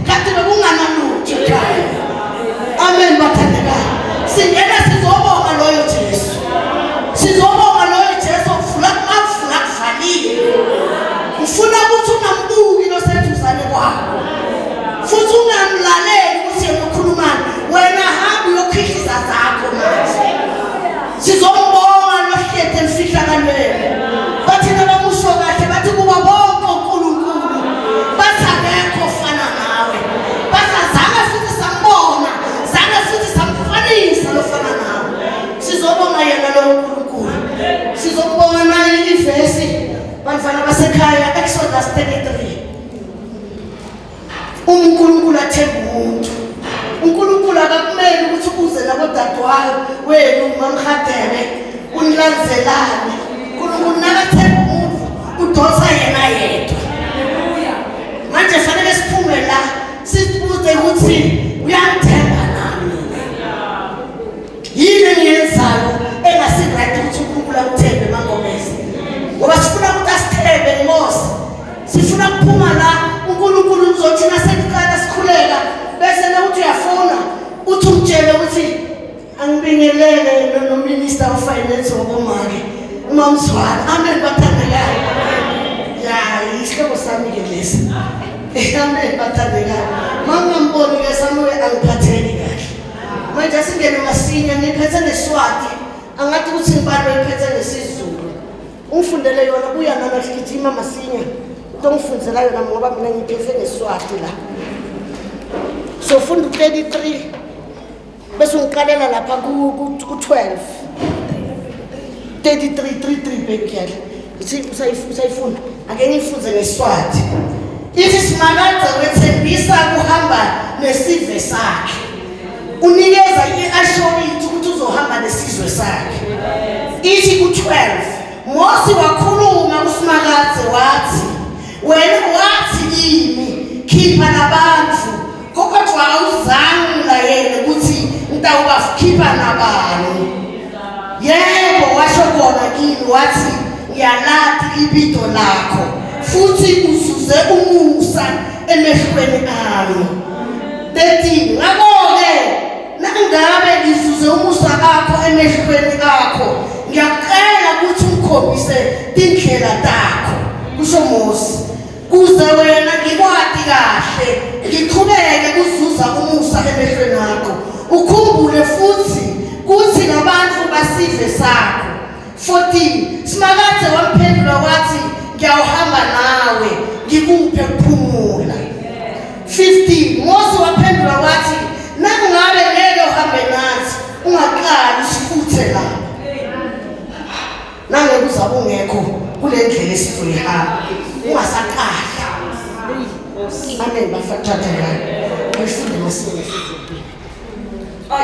kanti bekungana lutho ekhaya. Amen bathandekayo. Singena sizobonga loyo Jesu. Sizobonga loyo Jesu ufuna kufuna kuvalile. Ufuna ukuthi ungambuki noseduzane kwakho. Futhi ungamlaleli ukuthi ukhulumana wena hamba uyokhihliza zakho manje. Sizombonga nohlete emfihlakalweni. Bathi nabamusho kahle bathi kuba bonke uNkulunkulu bathakekho ofana nawe. Basazange futhi sambona, zange futhi samfanisa lofana nawe. Sizobonga yena lo uNkulunkulu. Sizobonga naye ivesi bantwana basekhaya Exodus 33. uNkulunkulu athemba umuntu. uNkulunkulu akakumeli ukuthi uze nabodadwayo wenu mamhadebe unilanzelane. uNkulunkulu nakathemba umuntu udosa yena yedwa. Manje fanele siphume la sibuze ukuthi uyangithemba nami. Yini engiyenzayo engasirathi ukuthi uNkulunkulu akuthembe mangomezi. Ngoba sifuna ukuthi asithembe Nkosi. Sifuna kuphuma la uNkulunkulu uzothina sekuqala sikhuleka bese nawuthi uyafuna uthi umtshele ukuthi angibingelele nominister of finance wabomake uMamzwana. Amen bathandekayo. Ya isihloko sami ke lesi. Amen bathandekayo. Mangamboni ke sami angiphatheni kahle. Manje singene masinya ngiphethe neSwati angathi ukuthi ngibalo ngiphethe nesiZulu. Ungifundele yona buya nana sigijima masinya. Ungifundzela yona ngoba mina ngiphethe neSwati la. So funda 33 bese ungiqalela lapha ku 12. 33 bhekele. Ithi usayifunda ake ngifunze ngeSwati. Ithi simakade wethembisa kuhamba nesive sakhe. Unikeza iassurance ukuthi uzohamba nesizwe sakhe. Ithi ku 12 Mose wakhuluma kuSimakade wathi wena wathi kimi khipha nabantu kodwa awuzange ulayele ukuthi ngitawubakhipha nabani. Yebo washo kona kimi wathi ngiyalathi ibido lakho futhi usuze umusa emehlweni ami. 13 ngakho-ke nangabe ngisuze umusa akho emehlweni akho ngiyacela ukuthi ungikhombise indlela zakho kusho Mose kuze wena ngikwati kahle ngiqhubeke kuzuza umusa emehlweni akho ukhumbule futhi kuthi nabantu basive sakho. 14 Simakade wamphendula wathi ngiyahamba nawe ngikuphe ukuphumula. 15 Mose waphendula wathi nangabe ngeke uhambe nathi ungaqali sifuthe la nange kuzabe ungekho kule ndlela esizoyihamba ungasaqali. Amen bafathatha yani uyifunde masinye.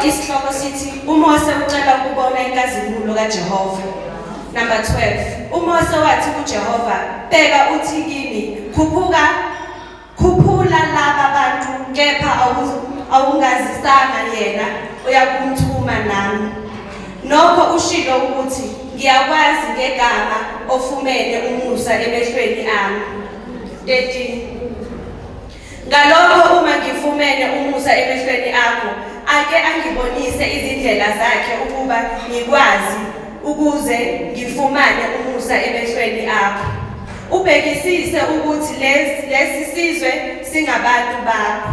Isihloko sithi uMose ucela ukubona inkazimulo kaJehova. Number 12. uMose wathi kuJehova, bheka uthi kimi, khuphula laba bantu kepha awungazisanga yena uyakumthuma nami. Nokho ushilo ukuthi ngiyakwazi ngegama ofumene umusa emehlweni ami. 13. Ngalokho uma ngifumene umusa emehlweni akho, ake angibonise izindlela zakhe ukuba ngikwazi ukuze ngifumane umusa emehlweni akho. Ubhekisise ukuthi lesi sizwe singabantu bakho.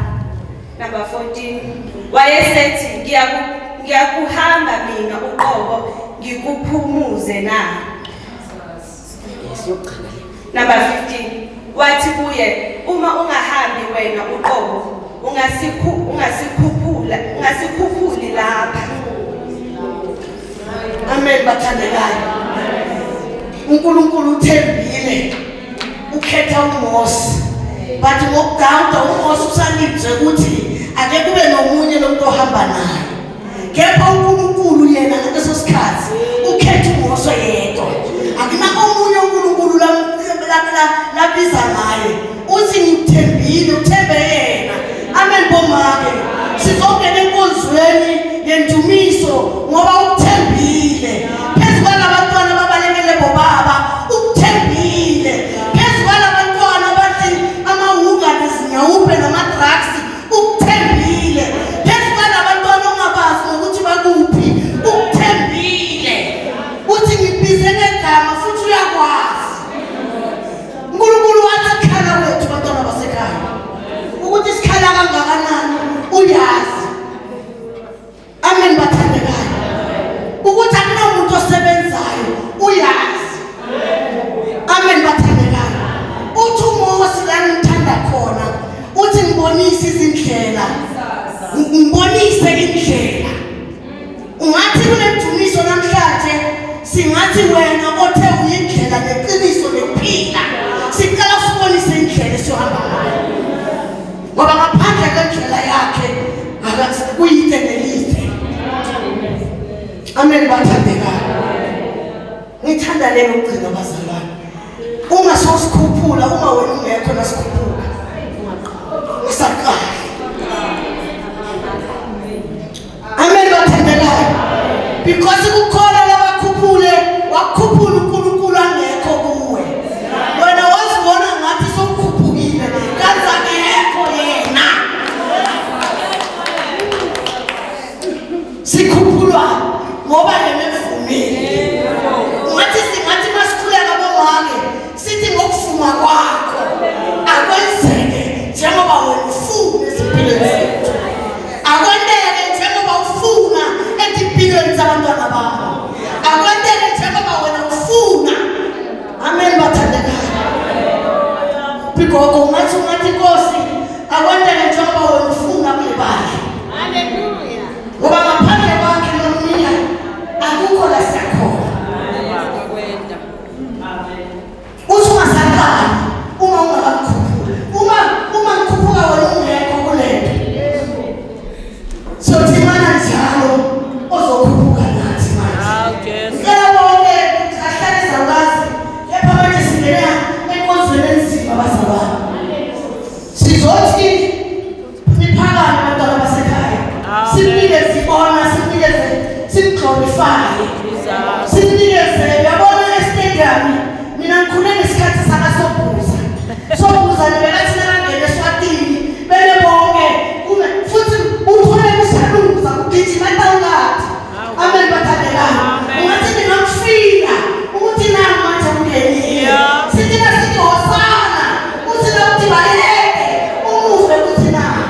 Number 14. Wayesethi ngiyakuhamba mina uqobo ngikuphumuze na. Number 15. Wathi kuye, uma ungahambi wena uqobo ungasikhuphuli lapha. Amen bathandekayo. uNkulunkulu uthembile ukhetha uMose, but ngokudawuda uMose usalindwe ukuthi ake kube nomunye lomuntu ohamba naye. Kepha uNkulunkulu yena ngaleso sikhathi ukhetha uMose yedwa. Akuna omunye uNkulunkulu labiza naye. Uthi ngithembile, uthembe yena. Amen bomake. Sizongena enkonzweni yendumiso ngoba ukuthembile. Phezu kwalabantwana babalekele bobaba, ukuthembile. Phezu kwalabantwana bathi amawunga nezinyawupe nama-drugs, ukuthembile. Phezu kwalabantwana ongabazi ngokuthi bakuphi, ukuthembile. Uthi ngibize ngegama futhi uyakwazi. uNkulunkulu wathi khala wethu bantwana basekhaya ukuthi sikhala kangakanani uyazi. Amen bathandekayo. Ukuthi akunomuntu osebenzayo uyazi. Amen bathandekayo. Uthi uMose la ngithanda khona uthi ngibonise izindlela, ngibonise indlela. Ungathi kunedumiso namhlanje singathi wena othe uyindlela neqiniso nephila, sicela usibonise indlela esiyohamba ngayo ngoba ngaphandle kwendlela yakhe akuyide nelide. Amen bathandekayo. Ngithanda lelo ugcina bazalwane. Uma sosikhuphula, uma wena ungekho nasikhuphula usaqala. Amen bathandekayo. Because kukhona labakhuphule wakhuphula uNkulunkulu angekho kuwe. Wena wazibona ngathi sokukhuphukile kanti akekho yena. Sikhuphulwa ngoba yena evumile. Singathi masikhuleka bomake sithi ngokuvuma kwakho akwenzeke njengoba wena ufuna esimpilweni zethu. Akwenteke njengoba ufuna empilweni zabantwana bakho. Akwenteke njengoba wena ufuna. Amen bathandekayo. Because ungathi Nkosi akwenteke njengoba wena ufuna kulebandla. Hallelujah. Ngoba ngaphandle kwakhe nomina akukho la siyakhona. Usungasaqali uma ungakukhuphula. Uma ngikhuphula wena ungekho kulento. So thimana njalo ozokhuphuka nathi manje. Ngicela bonke sihlale sabazi kepha manje singena enkonzweni enzima bazalwane. Sizothi niphakame bantwana basekhaya. Siphile sibona, siphile simglorify. Siphile yabona estadium. Mina ngikhule ngesikhathi sakaSobhuza. Sobhuza nibekathi nangena eSwatini bele bonke futhi uthole kusaluza kugijima entawulathi. Amen bathandekayo. Ungathi ningamfika ukuthi nami manje ungenile. Sithi nasithi hosana uthi nawuthi baleke umuve ukuthi nami.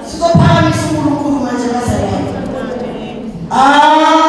Sizophakamisa uNkulunkulu manje bazalwane. Amen.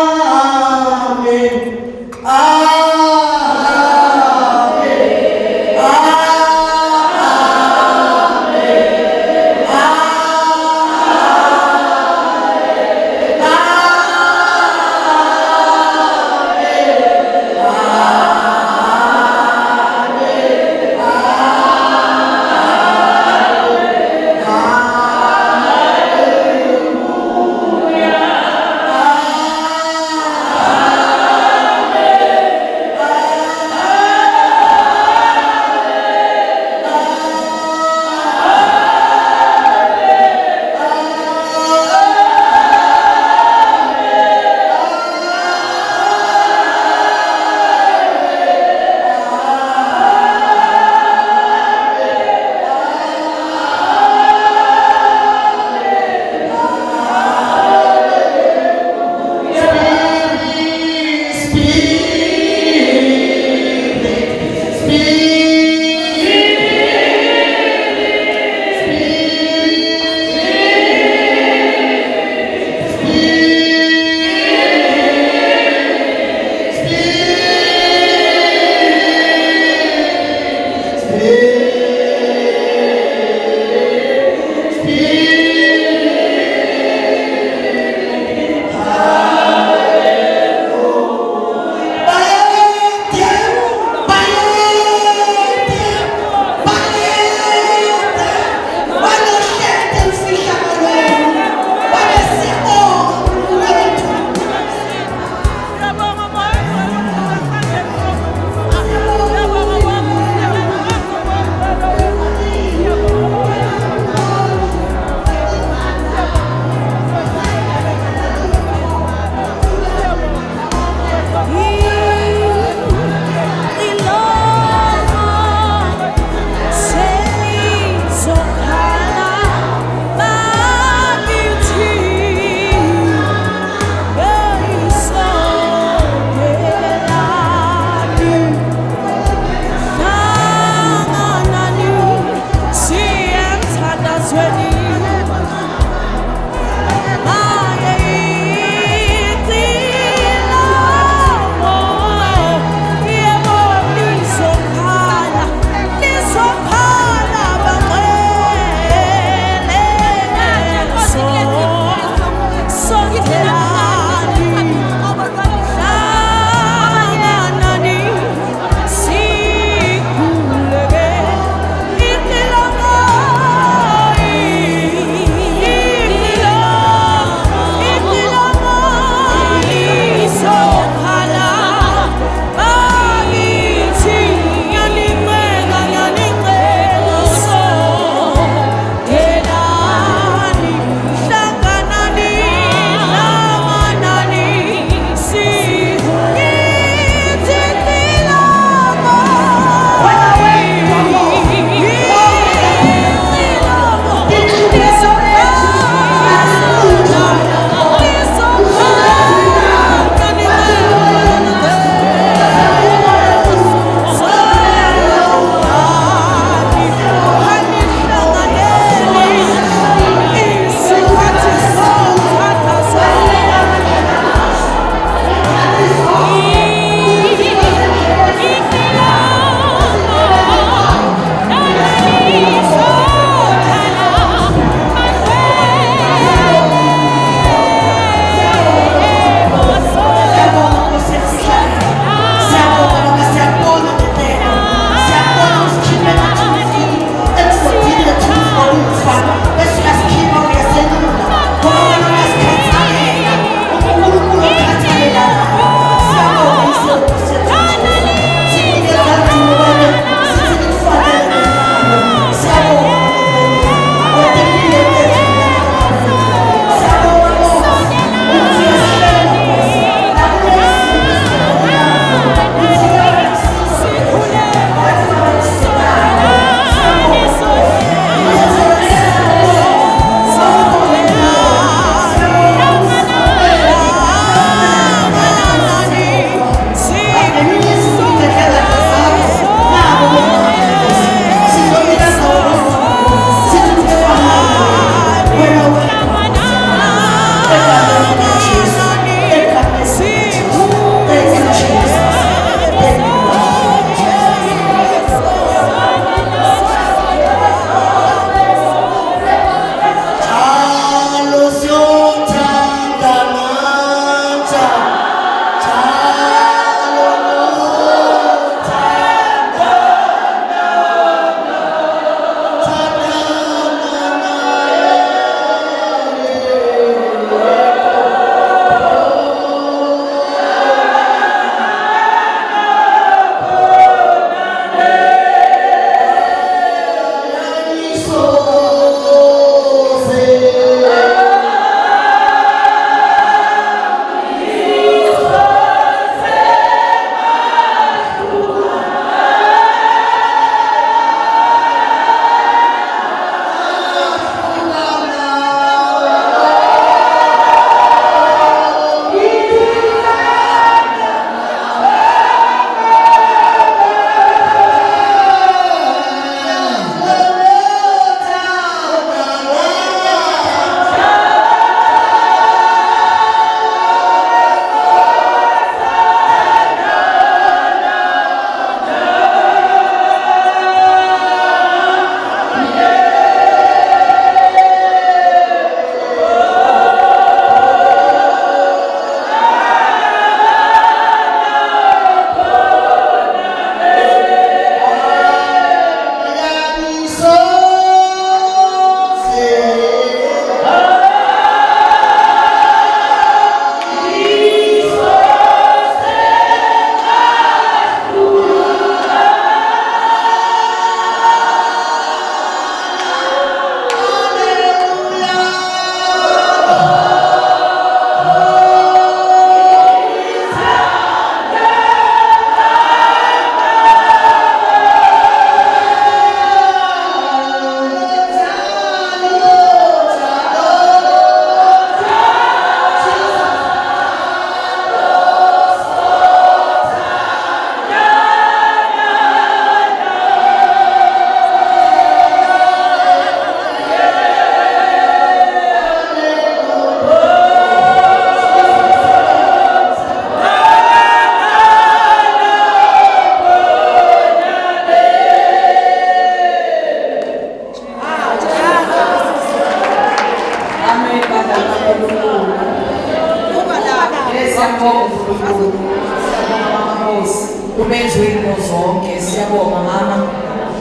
kumenzi wey'nto zonke. Siyabonga mama,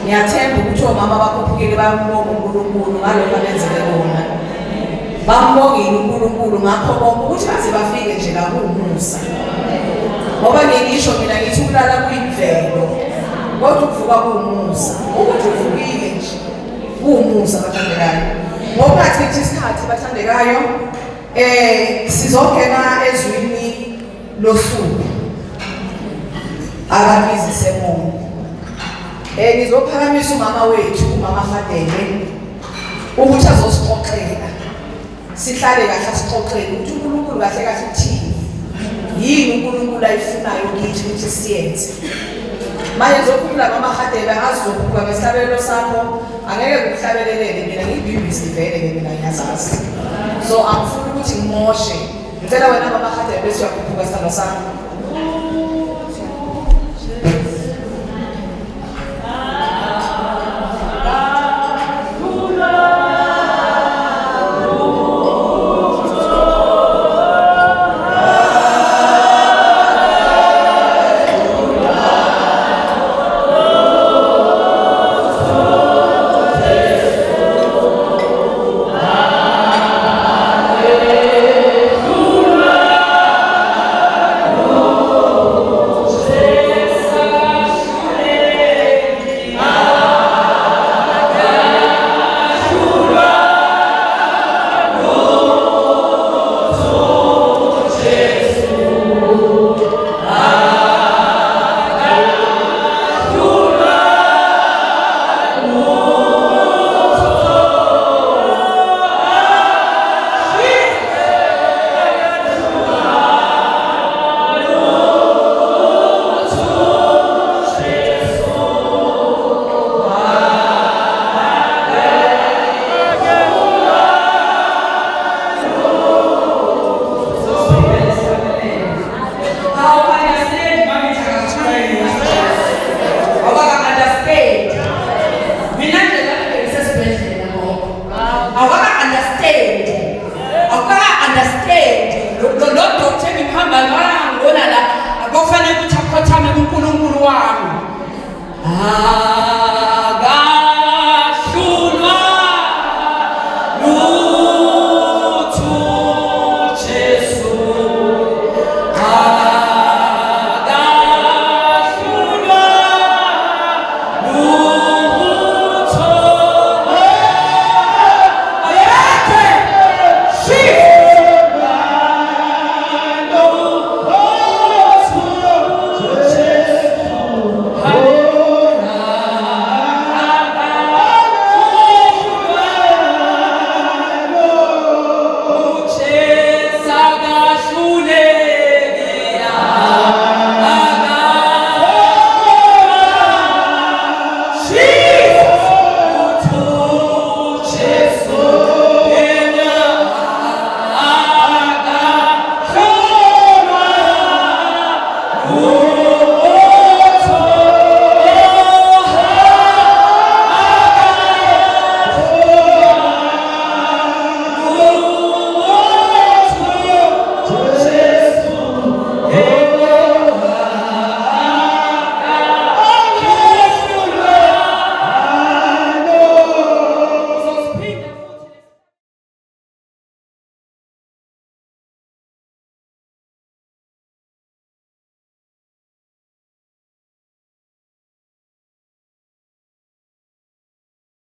ngiyathemba ukuthi omama bakhuphukile bayambonga uNkulunkulu ngalokho anenzele kona. Bambongile uNkulunkulu ngakho konke ukuthi baze bafike nje la kuwumusa. Ngoba ngisho mina ngithi ukulala kuyimvelo, kodwa ukuvuka kuwumusa. Ukuthi uvukile nje kuwumusa bathandekayo. Ngoba ngachithi isikhathi bathandekayo, sizongena ezwini losuku ababizi semono. Ngizophakamisa umama wethu, umama Madele, ukuthi azosixoxela. Sihlale kahle sixoxele ukuthi uNkulunkulu kahle kahle uthini. Yini uNkulunkulu ayifunayo kithi ukuthi siyenze. Manje zokuphula mama Madele azokuba ngehlabelo sakho, angeke ukuhlabelelele mina ngibibisi vele mina ngiyazazi. So angifuni ukuthi ngimoshe. Ngicela wena mama Madele bese uyakhuphuka isandla sakho.